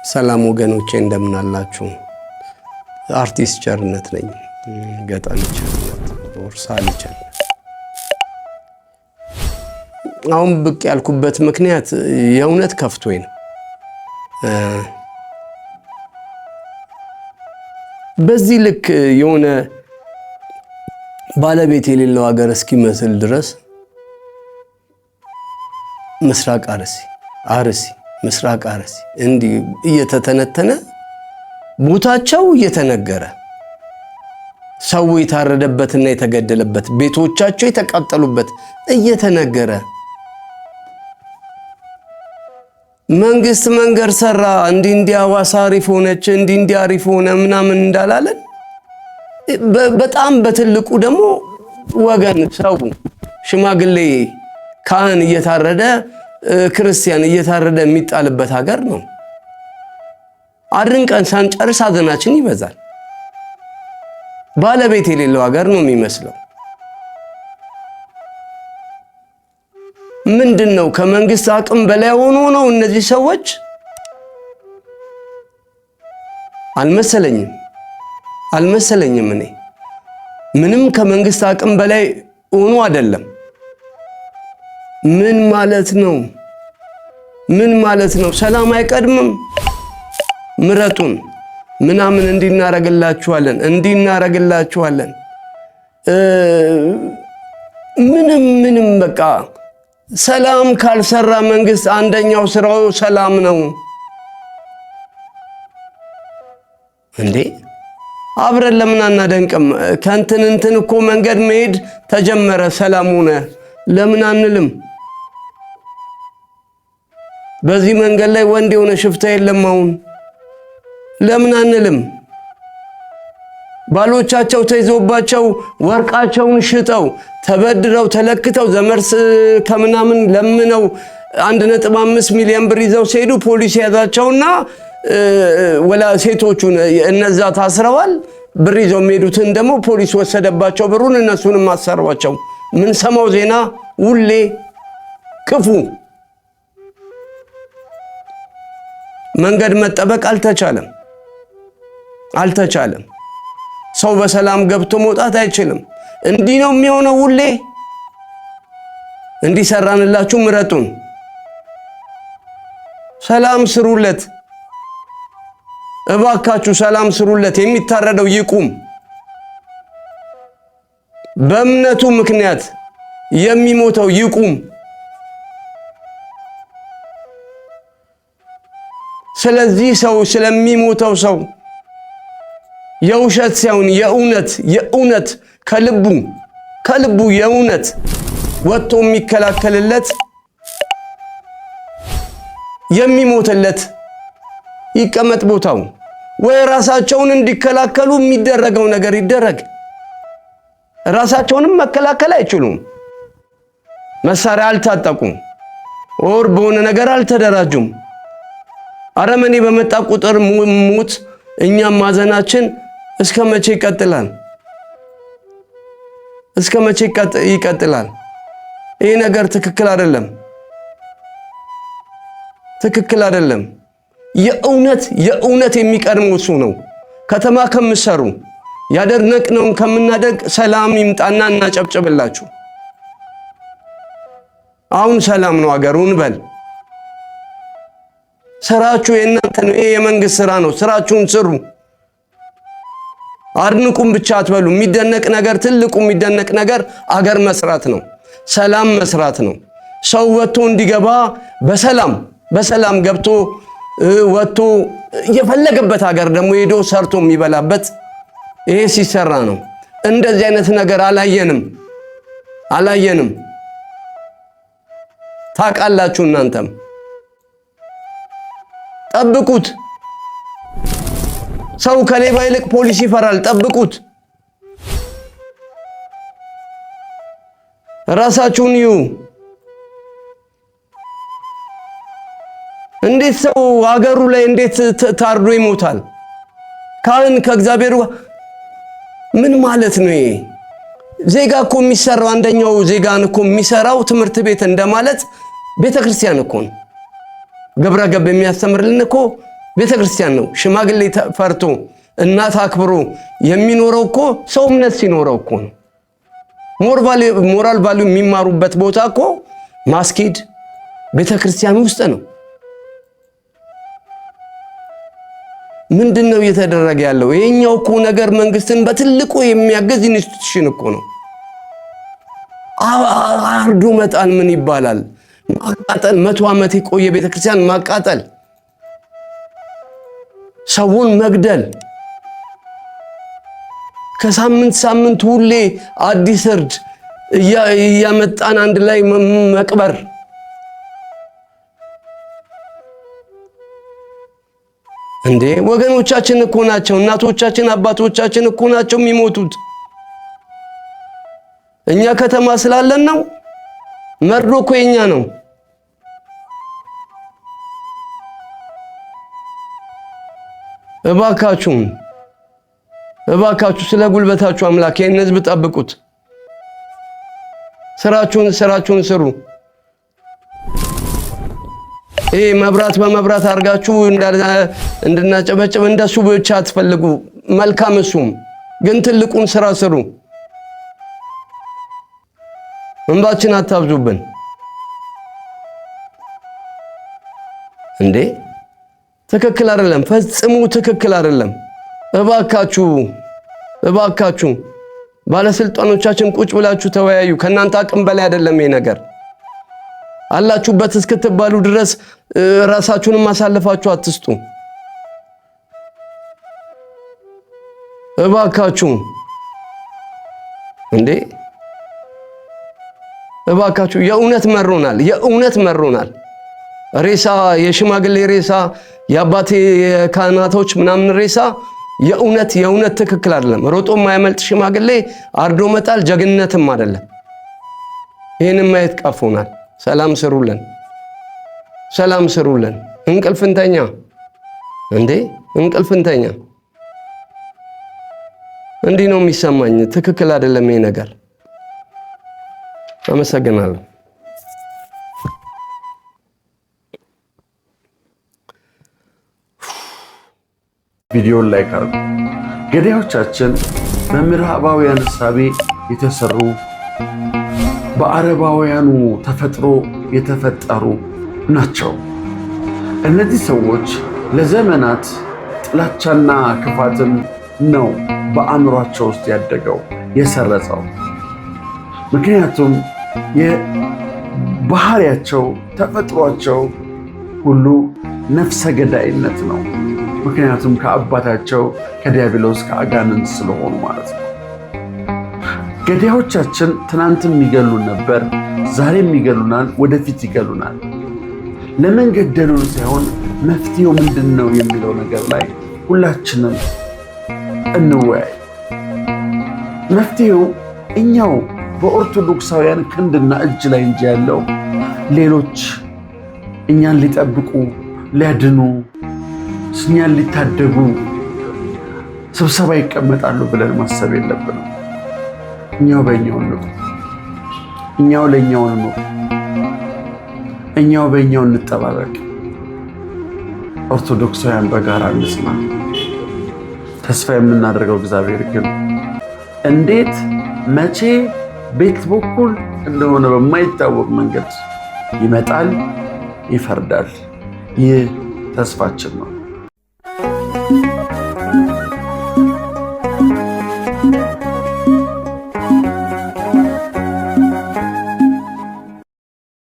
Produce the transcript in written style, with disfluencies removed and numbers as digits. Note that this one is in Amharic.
ሰላም ወገኖቼ እንደምን አላችሁ? አርቲስት ቸርነት ነኝ። ገጣሚ ቸርነት ወርሳሊ ቸርነት። አሁን ብቅ ያልኩበት ምክንያት የእውነት ከፍቶኝ ነው። በዚህ ልክ የሆነ ባለቤት የሌለው ሀገር እስኪመስል ድረስ ምስራቅ አርሲ ምስራቅ አርሲ እንዲህ እየተተነተነ ቦታቸው እየተነገረ ሰው የታረደበትና የተገደለበት ቤቶቻቸው የተቃጠሉበት እየተነገረ መንግስት መንገድ ሰራ እንዲህ ሐዋሳ አሪፍ ሆነች እንዲህ አሪፍ ሆነ ምናምን እንዳላለን በጣም በትልቁ ደግሞ ወገን ሰው ሽማግሌ ካህን እየታረደ ክርስቲያን እየታረደ የሚጣልበት ሀገር ነው። አድርንቀን ሳንጨርስ ሐዘናችን ይበዛል። ባለቤት የሌለው ሀገር ነው የሚመስለው። ምንድነው ከመንግስት አቅም በላይ ሆኖ ነው እነዚህ ሰዎች? አልመሰለኝም። እኔ ምንም ከመንግስት አቅም በላይ ሆኖ አይደለም። ምን ማለት ነው? ሰላም አይቀድምም? ምረጡን ምናምን እንዲናረግላችኋለን ምንም በቃ ሰላም ካልሰራ መንግስት አንደኛው ስራው ሰላም ነው እንዴ? አብረን ለምን አናደንቅም? ከእንትን እኮ መንገድ መሄድ ተጀመረ ሰላም ሆነ ለምን አንልም? በዚህ መንገድ ላይ ወንድ የሆነ ሽፍታ የለም አሁን ለምን አንልም? ባሎቻቸው ተይዞባቸው ወርቃቸውን ሽጠው ተበድረው ተለክተው ዘመርስ ከምናምን ለምነው 1.5 ሚሊዮን ብር ይዘው ሲሄዱ ፖሊስ ያዛቸውና ወላ ሴቶቹን እነዛ ታስረዋል። ብር ይዘው የሚሄዱትን ደግሞ ፖሊስ ወሰደባቸው ብሩን፣ እነሱንም አሰሯቸው። ምን ሰማው ዜና ሁሌ ክፉ። መንገድ መጠበቅ አልተቻለም። ሰው በሰላም ገብቶ መውጣት አይችልም። እንዲህ ነው የሚሆነው ሁሌ። እንዲሰራንላችሁ ምረጡን፣ ሰላም ስሩለት፣ እባካችሁ ሰላም ስሩለት። የሚታረደው ይቁም። በእምነቱ ምክንያት የሚሞተው ይቁም። ስለዚህ ሰው ስለሚሞተው ሰው የውሸት ሳይሆን የእውነት ከልቡ የእውነት ወጥቶ የሚከላከልለት የሚሞትለት ይቀመጥ ቦታው። ወይ ራሳቸውን እንዲከላከሉ የሚደረገው ነገር ይደረግ። ራሳቸውንም መከላከል አይችሉም። መሳሪያ አልታጠቁም፣ ኦር በሆነ ነገር አልተደራጁም። አረመኔ በመጣ ቁጥር ሙት እኛም ማዘናችን እስከ መቼ ይቀጥላል? ይሄ ነገር ትክክል አይደለም። የእውነት የሚቀድመው እሱ ነው። ከተማ ከምሰሩ ያደረግነውን ከምናደግ ሰላም ይምጣና እናጨብጭብላችሁ። አሁን ሰላም ነው አገሩን በል። ስራችሁ የእናንተ ነው። ይሄ የመንግስት ስራ ነው። ስራችሁን ስሩ። አድንቁም ብቻ አትበሉ። ትልቁ የሚደነቅ ነገር አገር መስራት ነው። ሰላም መስራት ነው። ሰው ወጥቶ እንዲገባ በሰላም ገብቶ ወጥቶ የፈለገበት ሀገር ደግሞ ሄዶ ሰርቶ የሚበላበት ይሄ ሲሰራ ነው። እንደዚህ አይነት ነገር አላየንም። ታውቃላችሁ እናንተም። ጠብቁት። ሰው ከሌባ ይልቅ ፖሊስ ይፈራል። ጠብቁት። ራሳችሁን ይዩ። እንዴት ሰው ሀገሩ ላይ እንዴት ታርዶ ይሞታል? ካህን ከእግዚአብሔር ምን ማለት ነው? ይሄ ዜጋ እኮ የሚሰራው አንደኛው ዜጋን እኮ የሚሰራው ትምህርት ቤት እንደማለት ቤተክርስቲያን እኮ ነው። ግብረ ገብ የሚያስተምርልን እኮ ቤተክርስቲያን ነው። ሽማግሌ ፈርቶ እናት አክብሮ የሚኖረው እኮ ሰው እምነት ሲኖረው እኮ ነው። ሞራል ቫልዩ የሚማሩበት ቦታ እኮ ማስኬድ ቤተክርስቲያን ውስጥ ነው። ምንድነው እየተደረገ ያለው? ይሄኛው እኮ ነገር መንግስትን በትልቁ የሚያገዝ ኢንስቲትዩሽን እኮ ነው። አርዶ መጣል ምን ይባላል? ማቃጠል፣ 100 ዓመት የቆየ ቤተክርስቲያን ማቃጠል፣ ሰውን መግደል፣ ከሳምንት ሳምንት ሁሌ አዲስ እርድ እያመጣን አንድ ላይ መቅበር። እንዴ ወገኖቻችን እኮ ናቸው፣ እናቶቻችን አባቶቻችን እኮ ናቸው የሚሞቱት። እኛ ከተማ ስላለን ነው። መርዶ እኮ የኛ ነው። እባካችሁ ስለ ጉልበታችሁ አምላክ ይህን ህዝብ ጠብቁት። ስራችሁን ስሩ። ይሄ መብራት በመብራት አድርጋችሁ እንድናጨበጭብ እንደሱ ብቻ አትፈልጉ። መልካም እሱም ግን ትልቁን ስራ ስሩ። እንባችን አታብዙብን። እንዴ ትክክል አይደለም፣ ፈጽሞ ትክክል አይደለም። እባካችሁ ባለስልጣኖቻችን ቁጭ ብላችሁ ተወያዩ። ከናንተ አቅም በላይ አይደለም ይሄ ነገር። አላችሁበት እስክትባሉ ድረስ ራሳችሁንም ማሳለፋችሁ አትስጡ። እባካችሁ እንዴ እባካችሁ የእውነት መሮናል። ሬሳ የሽማግሌ ሬሳ የአባቴ የካህናቶች ምናምን ሬሳ የእውነት ትክክል አይደለም። ሮጦ የማያመልጥ ሽማግሌ አርዶ መጣል ጀግንነትም አይደለም። ይሄንን ማየት ቀፎናል። ሰላም ስሩልን። እንቅልፍንተኛ እንዴ እንቅልፍንተኛ። እንዲህ ነው የሚሰማኝ። ትክክል አይደለም ይሄ ነገር። አመሰግናለሁ። ቪዲዮን ላይክ አድርጉ። ገዳዮቻችን በምዕራባውያን እሳቤ የተሰሩ በአረባውያኑ ተፈጥሮ የተፈጠሩ ናቸው። እነዚህ ሰዎች ለዘመናት ጥላቻና ክፋትን ነው በአእምሯቸው ውስጥ ያደገው የሰረጸው። ምክንያቱም የባህሪያቸው ተፈጥሯቸው ሁሉ ነፍሰ ገዳይነት ነው። ምክንያቱም ከአባታቸው ከዲያብሎስ ከአጋንንት ስለሆኑ ማለት ነው። ገዳዮቻችን ትናንትም ይገሉን ነበር፣ ዛሬም ይገሉናል፣ ወደፊት ይገሉናል። ለምን ገደሉን ሳይሆን መፍትሄው ምንድን ነው የሚለው ነገር ላይ ሁላችንም እንወያይ። መፍትሄው እኛው በኦርቶዶክሳውያን ክንድና እጅ ላይ እንጂ ያለው ሌሎች እኛን ሊጠብቁ ሊያድኑ እኛን ሊታደጉ ስብሰባ ይቀመጣሉ ብለን ማሰብ የለብንም። እኛው በእኛው እንቁ፣ እኛው ለእኛው እንኑር፣ እኛው በእኛው እንጠባበቅ። ኦርቶዶክሳውያን በጋራ እንስማ። ተስፋ የምናደርገው እግዚአብሔር ግን እንዴት መቼ ቤት በኩል እንደሆነ በማይታወቅ መንገድ ይመጣል፣ ይፈርዳል። ይህ ተስፋችን ነው።